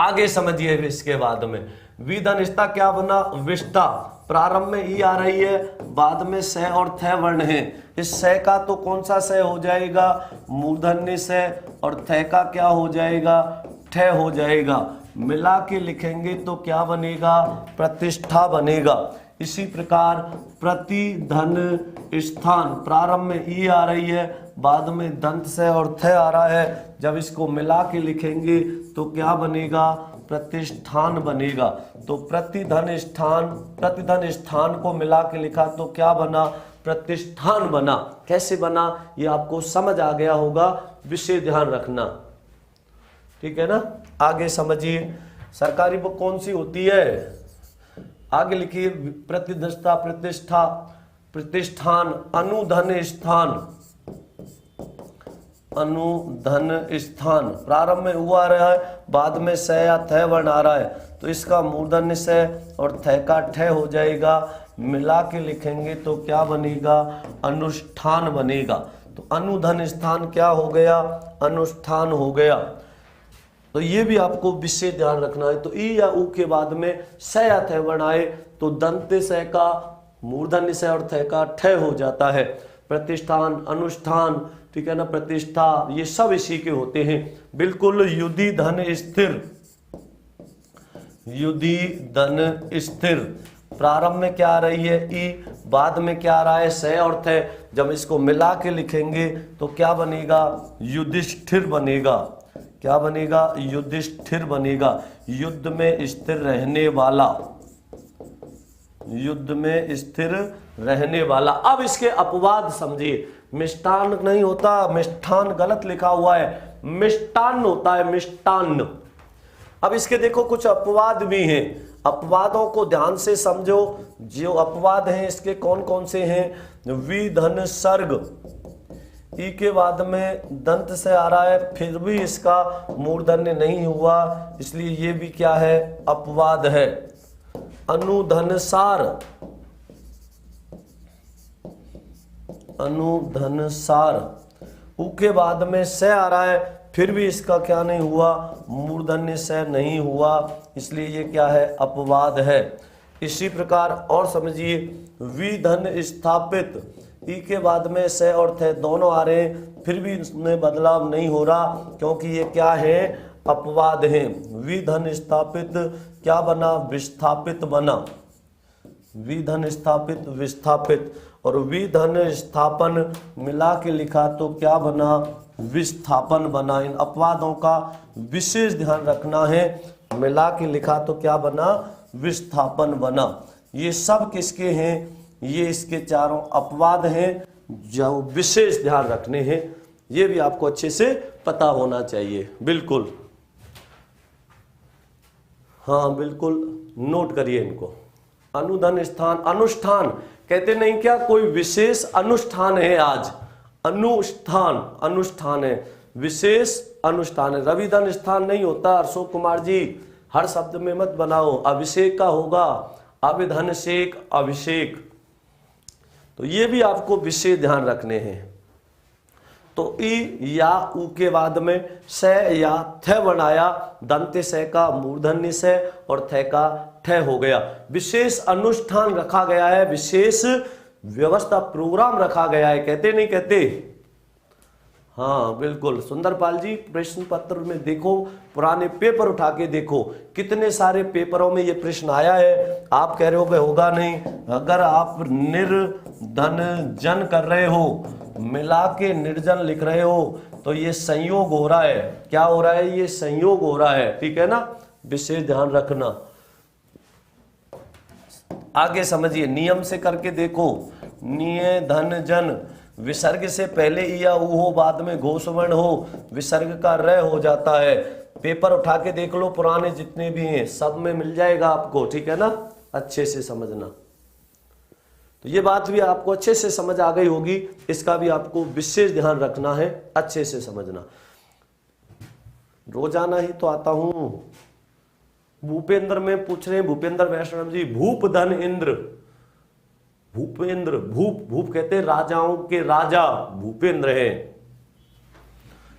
आगे समझिए। इसके बाद में विधनिष्ठा क्या बना? विष्ठा। प्रारंभ में ई आ रही है, बाद में स और थ वर्ण है। इस स का तो कौन सा स हो जाएगा? मूर्धन्य से। और थ का क्या हो जाएगा? ठ हो जाएगा। मिला के लिखेंगे तो क्या बनेगा? प्रतिष्ठा बनेगा। इसी प्रकार प्रतिधन स्थान। प्रारंभ में ई आ रही है, बाद में दंत से और थ आ रहा है। जब इसको मिला के लिखेंगे तो क्या बनेगा? प्रतिष्ठान बनेगा। तो प्रतिधन स्थान, प्रतिधन स्थान को मिला के लिखा तो क्या बना? प्रतिष्ठान बना। कैसे बना ये आपको समझ आ गया होगा, विशेष ध्यान रखना, ठीक है ना। आगे समझिए, सरकारी बुक कौन सी होती है? आगे लिखिए, प्रतिष्ठा, प्रतिष्ठा, प्रतिष्ठान, अनुधन स्थान, अनुधन स्थान। प्रारंभ में उ आ रहा है, बाद में स या थ वर्ण आ रहा है, तो इसका मूर्धन्य से और थ का ठ हो जाएगा। मिला के लिखेंगे तो क्या बनेगा? अनुष्ठान बनेगा। तो अनुधन स्थान क्या हो गया? अनुष्ठान हो गया। तो ये भी आपको विशेष ध्यान रखना है। तो ई या उ के बाद में स या थ वर्ण आए तो दंत से का मूर्धन्य से और थ का ठ हो जाता है। प्रतिष्ठान, अनुष्ठान, ठीक है ना, प्रतिष्ठा, ये सब इसी के होते हैं। बिल्कुल युधि धन स्थिर, युधि धन स्थिर। प्रारंभ में क्या आ रही है? ई, बाद में क्या आ रहा है? स और थ। जब इसको मिला के लिखेंगे तो क्या बनेगा? युधिष्ठिर बनेगा। क्या बनेगा? युधिष्ठिर बनेगा। युद्ध में स्थिर रहने वाला, युद्ध में स्थिर रहने वाला। अब इसके अपवाद समझिए। मिष्टान नहीं होता, मिष्ठान गलत लिखा हुआ है, मिष्टान्न होता है, मिष्टान्न। अब इसके देखो कुछ अपवाद भी हैं, अपवादों को ध्यान से समझो। जो अपवाद हैं इसके कौन कौन से हैं? विधन सर्ग, ई के बाद में दंत से आ रहा है, फिर भी इसका मूर्धन्य नहीं हुआ, इसलिए ये भी क्या है? अपवाद है। अनुधन सार, अनुधनसार। उ के बाद में स आ रहा है, फिर भी इसका क्या नहीं हुआ, मूर्धन्य स नहीं हुआ, इसलिए ये क्या है, अपवाद है। इसी प्रकार और समझिए, विधन स्थापित, ई के बाद में स और थ दोनों आ रहे हैं, फिर भी इसमें बदलाव नहीं हो रहा, क्योंकि ये क्या है, अपवाद है। विधन स्थापित क्या बना, विस्थापित बना, विधन स्थापित विस्थापित, और विधन स्थापन मिला के लिखा तो क्या बना, विस्थापन बना। इन अपवादों का विशेष ध्यान रखना है, मिला के लिखा तो क्या बना, विस्थापन बना। ये सब किसके हैं, ये इसके चारों अपवाद हैं जो विशेष ध्यान रखने हैं, ये भी आपको अच्छे से पता होना चाहिए। बिल्कुल, हाँ बिल्कुल नोट करिए इनको। अनुधन स्थान, अनुष्ठान कहते नहीं क्या, कोई विशेष अनुष्ठान है आज, अनुष्ठान, अनुष्ठान है, विशेष अनुष्ठान है। रविधन स्थान नहीं होता अशोक कुमार जी, हर शब्द में मत बनाओ, अभिषेक का होगा, अभिधन शेक, अभिषेक। तो ये भी आपको विशेष ध्यान रखने हैं। तो ई या उ के बाद में स या थ बनाया, दंत्य स का मूर्धन्य स और थ का ठ हो गया। विशेष अनुष्ठान रखा गया है, विशेष व्यवस्था, प्रोग्राम रखा गया है, कहते नहीं कहते, हाँ बिल्कुल। सुंदरपाल जी, प्रश्न पत्र में देखो, पुराने पेपर उठा के देखो, कितने सारे पेपरों में ये प्रश्न आया है। आप कह रहे हो कि होगा नहीं, अगर आप निर्धन जन कर रहे हो, मिला के निर्जन लिख रहे हो, तो ये संयोग हो रहा है। क्या हो रहा है, ये संयोग हो रहा है, ठीक है ना, विशेष ध्यान रखना। आगे समझिए, नियम से करके देखो, निय धन जन, विसर्ग से पहले या उ हो, बाद में घोषवर्ण हो, विसर्ग का र हो जाता है। पेपर उठा के देख लो, पुराने जितने भी हैं सब में मिल जाएगा आपको, ठीक है ना, अच्छे से समझना। तो ये बात भी आपको अच्छे से समझ आ गई होगी, इसका भी आपको विशेष ध्यान रखना है, अच्छे से समझना। रोजाना ही तो आता हूं। भूपेंद्र में पूछ रहे हैं, भूपेंद्र वैष्णव जी, भूप धन इंद्र, भूपेंद्र, भूप, भूप कहते हैं राजाओं के राजा, भूपेंद्र है,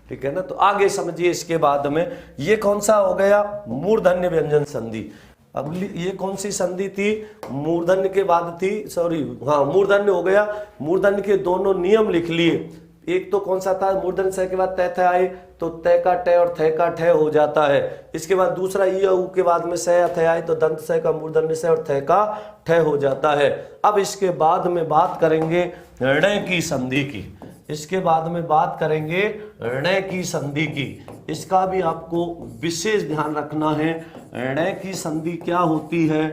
ठीक है ना। तो आगे समझिए, इसके बाद में ये कौन सा हो गया, मूर्धन्य व्यंजन संधि। अब ये कौन सी संधि थी, मूर्धन्य के बाद थी, सॉरी, हाँ मूर्धन्य हो गया। मूर्धन्य के दोनों नियम लिख लिए, एक तो कौन सा था, मूर्धन्य स के बाद तय थ आए तो तय का ट और थ का ठ हो जाता है। इसके बाद दूसरा ई उ के बाद में स या थ आए तो दंत स का मूर्धन्य स और थ का ठ हो जाता है। अब इसके बाद में बात करेंगे ऋण की संधि की, इसके बाद में बात करेंगे ऋण की संधि की। इसका भी आपको विशेष ध्यान रखना है, ऋण की संधि क्या होती है,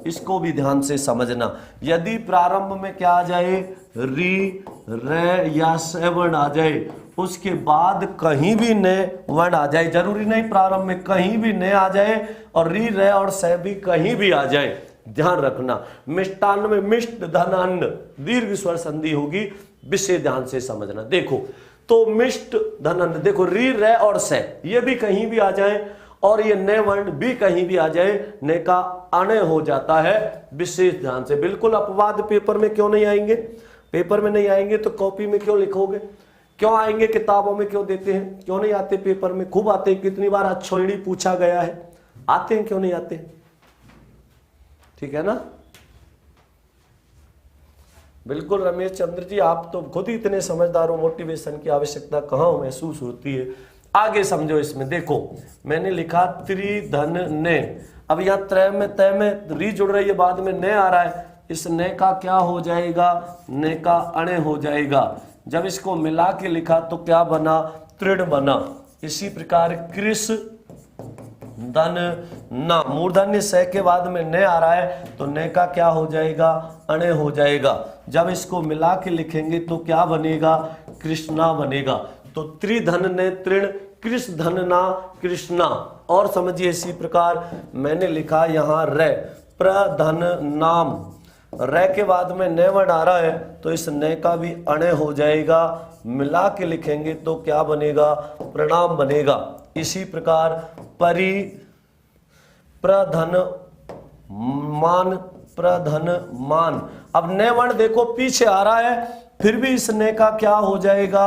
इसको भी ध्यान से समझना। यदि प्रारंभ में क्या आ जाए, री, र या स वर्ण आ जाए, उसके बाद कहीं भी न वर्ण आ जाए, जरूरी नहीं प्रारंभ में, कहीं भी न आ जाए, और री, र और स भी कहीं भी आ जाए, ध्यान रखना। मिष्टान्न में मिष्ट धन अन्न, दीर्घ स्वर संधि होगी, विशेष ध्यान से समझना। देखो तो मिष्ट धन अन्न, देखो री, र और स ये भी कहीं भी आ जाए, और ये न वर्ण भी कहीं भी आ जाए, न का अण हो जाता है, विशेष ध्यान से। बिल्कुल अपवाद पेपर में क्यों नहीं आएंगे, पेपर में नहीं आएंगे तो कॉपी में क्यों लिखोगे, क्यों आएंगे, किताबों में क्यों देते हैं, क्यों नहीं आते, पेपर में खूब आते हैं। कितनी बार अच्छोड़ी पूछा गया है, आते हैं, क्यों नहीं आते, ठीक है ना। बिल्कुल रमेश चंद्र जी, आप तो खुद ही इतने समझदार हो, मोटिवेशन की आवश्यकता कहाँ महसूस होती है। आगे समझो, इसमें देखो मैंने लिखा त्रिधन ने, अब यहाँ त्रय में तय में री जुड़ रही है, बाद में न आ रहा है, इस न का क्या हो जाएगा, न का अणे हो जाएगा। जब इसको मिला के लिखा तो क्या बना, तृण बना। इसी प्रकार कृष धन ना, मूर्धन्य स के बाद में न आ रहा है तो न का क्या हो जाएगा, अणे हो जाएगा। जब इसको मिला के लिखेंगे तो क्या बनेगा, कृष्णा बनेगा। तो त्रिधन ने तृण, कृष्ण धन ना कृष्णा। और समझिए इसी प्रकार मैंने लिखा यहाँ र, प्रधन नाम, र के बाद में न वर्ण आ रहा है तो इस न का भी अणे हो जाएगा, मिला के लिखेंगे तो क्या बनेगा, प्रणाम बनेगा। इसी प्रकार परि, प्रधन मान, प्रधन मान। अब न वर्ण देखो पीछे आ रहा है फिर भी इस ने का क्या हो जाएगा,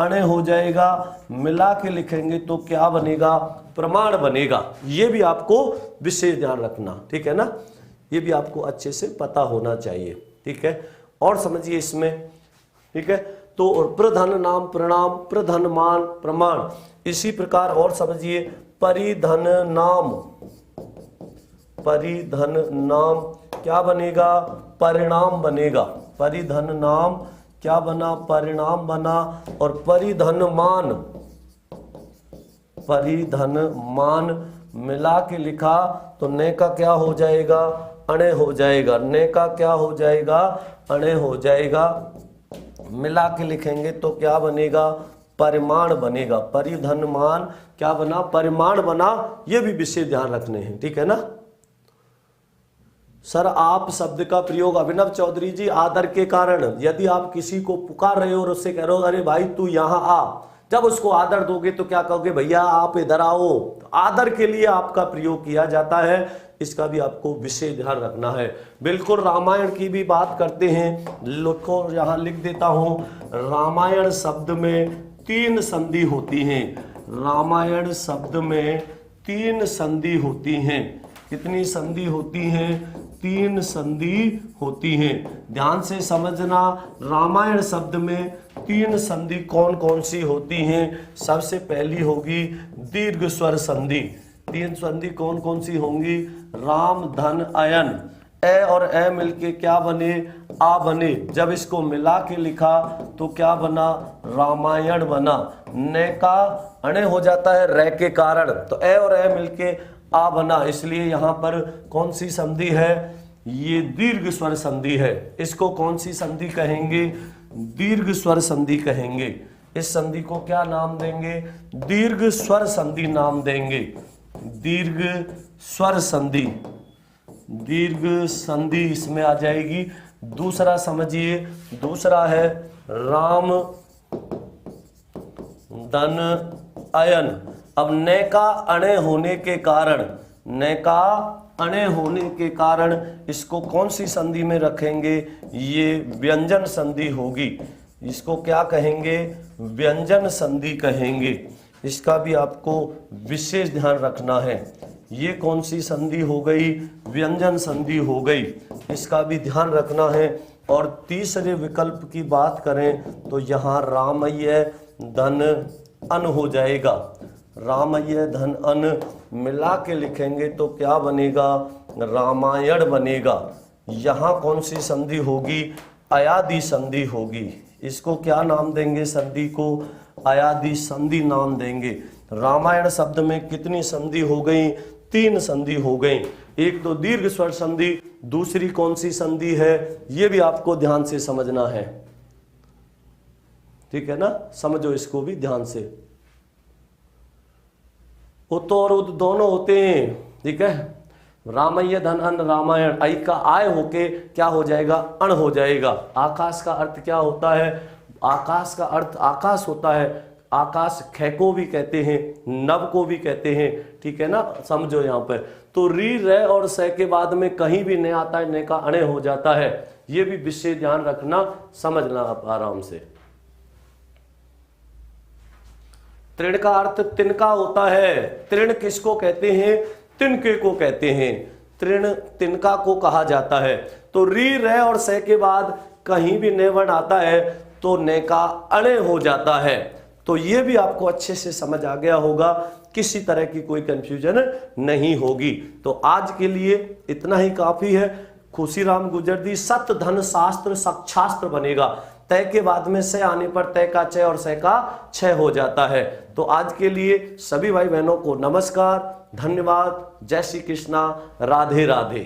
अणे हो जाएगा। मिला के लिखेंगे तो क्या बनेगा, प्रमाण बनेगा। ये भी आपको विशेष ध्यान रखना, ठीक है ना, ये भी आपको अच्छे से पता होना चाहिए, ठीक है। और समझिए इसमें, ठीक है, तो प्रधन नाम प्रणाम, प्रधन मान प्रमाण, इसी प्रकार और समझिए परिधन नाम, परिधन नाम क्या बनेगा, परिणाम बनेगा। परिधन नाम क्या बना, परिणाम बना। और परिधन मान, परिधन मान मिला के लिखा तो ने का क्या हो जाएगा, अणे हो जाएगा। ने का क्या हो जाएगा, अणे हो जाएगा। मिला के लिखेंगे तो क्या बनेगा, परिमाण बनेगा। परिधन मान क्या बना, परिमाण बना। ये भी विशेष ध्यान रखने हैं, ठीक है ना। सर आप शब्द का प्रयोग, अभिनव चौधरी जी, आदर के कारण, यदि आप किसी को पुकार रहे हो और उससे कह रहे हो अरे भाई तू यहां आ, जब उसको आदर दोगे तो क्या कहोगे, भैया आप इधर आओ। तो आदर के लिए आपका प्रयोग किया जाता है, इसका भी आपको विशेष ध्यान रखना है। बिल्कुल रामायण की भी बात करते हैं, लिखो यहां लिख देता हूं, रामायण शब्द में 3 संधि होती हैं। रामायण शब्द में 3 संधि होती हैं। कितनी संधि होती हैं, 3 संधि होती हैं। ध्यान से समझना, रामायण शब्द में 3 संधि कौन कौन सी होती हैं। सबसे पहली होगी दीर्घ स्वर संधि। 3 संधि कौन कौन सी होंगी, राम धन अयन, ए और ए मिलके क्या बने, आ बने। जब इसको मिला के लिखा तो क्या बना, रामायण बना। ने का अणे हो जाता है रे के कारण, तो ए और ए मिलके आ बना, इसलिए यहां पर कौन सी संधि है, ये दीर्घ स्वर संधि है। इसको कौन सी संधि कहेंगे, दीर्घ स्वर संधि कहेंगे। इस संधि को क्या नाम देंगे, दीर्घ स्वर संधि नाम देंगे। दीर्घ स्वर संधि, दीर्घ संधि इसमें आ जाएगी। दूसरा समझिए, दूसरा है राम धन अयन। अब ने का अणे होने के कारण, ने का अणे होने के कारण इसको कौन सी संधि में रखेंगे, ये व्यंजन संधि होगी। इसको क्या कहेंगे, व्यंजन संधि कहेंगे। इसका भी आपको विशेष ध्यान रखना है। ये कौन सी संधि हो गई, व्यंजन संधि हो गई, इसका भी ध्यान रखना है। और तीसरे विकल्प की बात करें तो यहाँ रामय्य धन अन हो जाएगा। रामय्य धन अन मिला के लिखेंगे तो क्या बनेगा, रामायण बनेगा। यहाँ कौन सी संधि होगी, अयादि संधि होगी। इसको क्या नाम देंगे, संधि को अयादि संधि नाम देंगे। रामायण शब्द में कितनी संधि हो गई, 3 संधि हो गई। एक तो दीर्घ स्वर संधि, दूसरी कौन सी संधि है, ये भी आपको ध्यान से समझना है, ठीक है ना। समझो इसको भी ध्यान से। उत और उद दोनों होते हैं, ठीक है। रामय्य धन अन रामायण, आई का आय होके क्या हो जाएगा, अण हो जाएगा। आकाश का अर्थ क्या होता है, आकाश का अर्थ आकाश होता है। आकाश ख को भी कहते हैं, नव को भी कहते हैं, ठीक है ना। समझो यहाँ पर तो री रे और से के बाद में कहीं भी नहीं आता है, ने का अणे हो जाता है। ये भी विशेष ध्यान रखना, समझना आप आराम से। तृण का अर्थ तिनका होता है। तृण किसको कहते हैं, तिनके को कहते हैं। तृण तिनका को कहा जाता है। तो री रे और से के बाद कहीं भी ने वर्ण आता है तो ने का अणे हो जाता है। तो ये भी आपको अच्छे से समझ आ गया होगा, किसी तरह की कोई कंफ्यूजन नहीं होगी। तो आज के लिए इतना ही काफी है। खुशीराम गुजरदी सत धन शास्त्र सक्षास्त्र बनेगा। तय के बाद में से आने पर तय का चय और से का छय हो जाता है। तो आज के लिए सभी भाई बहनों को नमस्कार, धन्यवाद, जय श्री कृष्णा, राधे राधे।